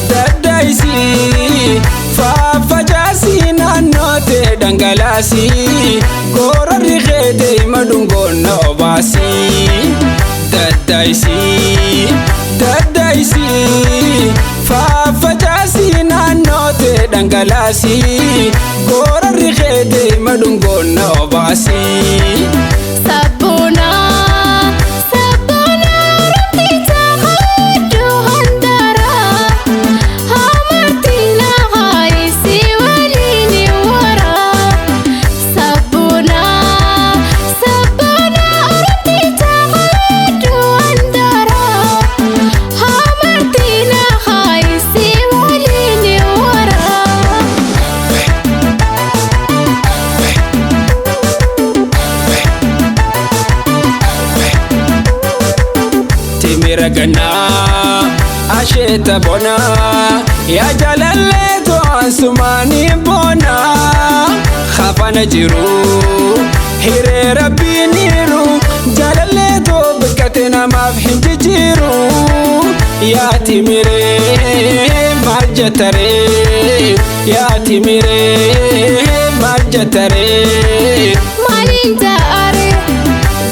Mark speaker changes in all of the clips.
Speaker 1: daddaisi faaffacaasi naannoote dhangalaasi gororri keete madungoonna obaasi daddaisi faaffacaasi naannoote dhangalaasi gororri keete madungoonna obaasi Gana asheta bona ya jalalle to asmani bona khafana jiru hire rabbi niru jalalle to bikatina mafhim jiru ya timire marjatare ya timire marjatare
Speaker 2: malinta are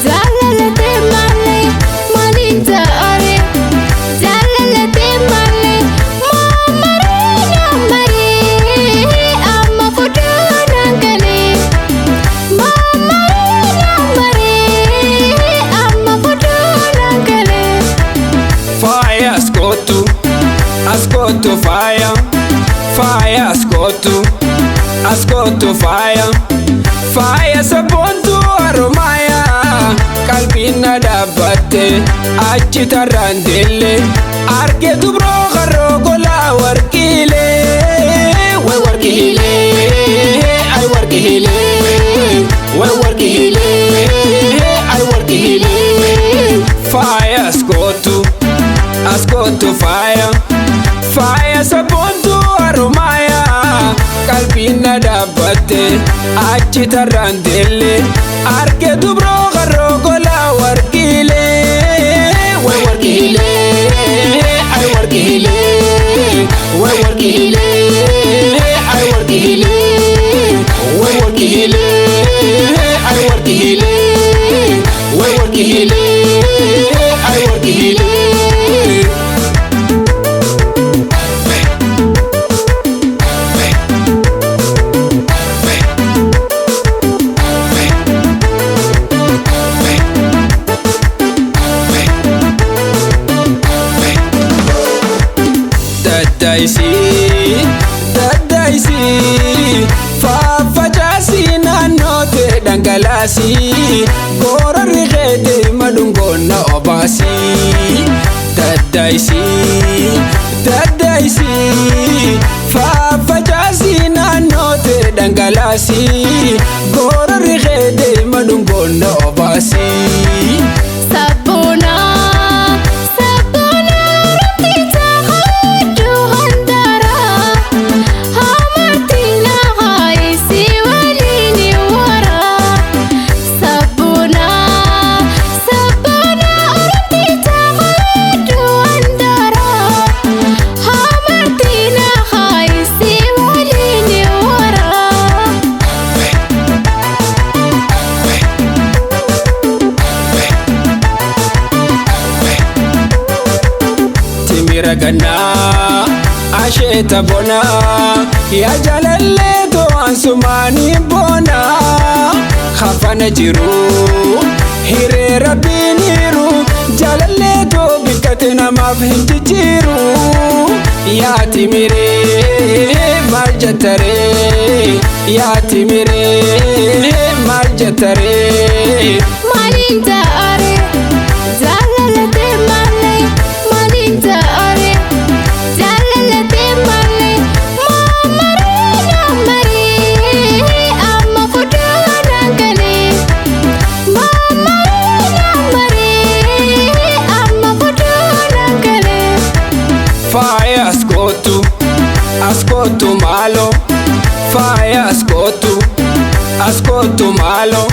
Speaker 2: jalalle te male malinta
Speaker 1: Ascolto fire sabontu aromaya kalbina dabatte achita randelle arge dubro garro gola warkile we warkile ay warkile we warkile ay warkile fire ascolto fire sabontu aromaya kalbina dabatte achita randelle arge dubro garro gola warkile we warkile ay warkile we warkile ay warkile we warkile ay warkile we warkile ay warkile daddaisi faaffacaasi naannoote dhangalaasi gororri keete madungoonna obaasi daddaisi faaffacaasi naannoote dhangalaasi gororri keete madungoonna obaasi Gana asheta bona ya jalalle to ansumani bona khafana jiru hire rabbi niru jalalle to bikatina mafhim jiru ya timire marjatare ya timire marjatare
Speaker 2: malinta are jalalle te male malinta
Speaker 1: ascolto malo fire ascolto malo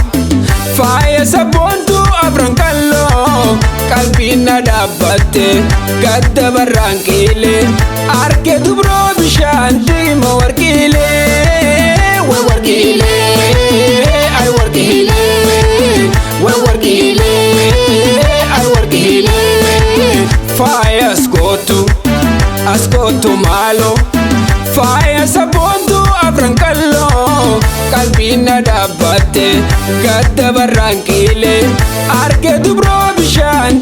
Speaker 1: fire sabontu abrangallo kalbina dhaabbatte gadda barraanqiilee arge dubroo bishaan diima warqiilee way warqiilee ay warqiilee way warqiilee ay warqiilee faaya askootu maalo faaya saboontu afran kalloo qalbiin na dhaabbatte gadda barraanqiilee arge dubroo bishaan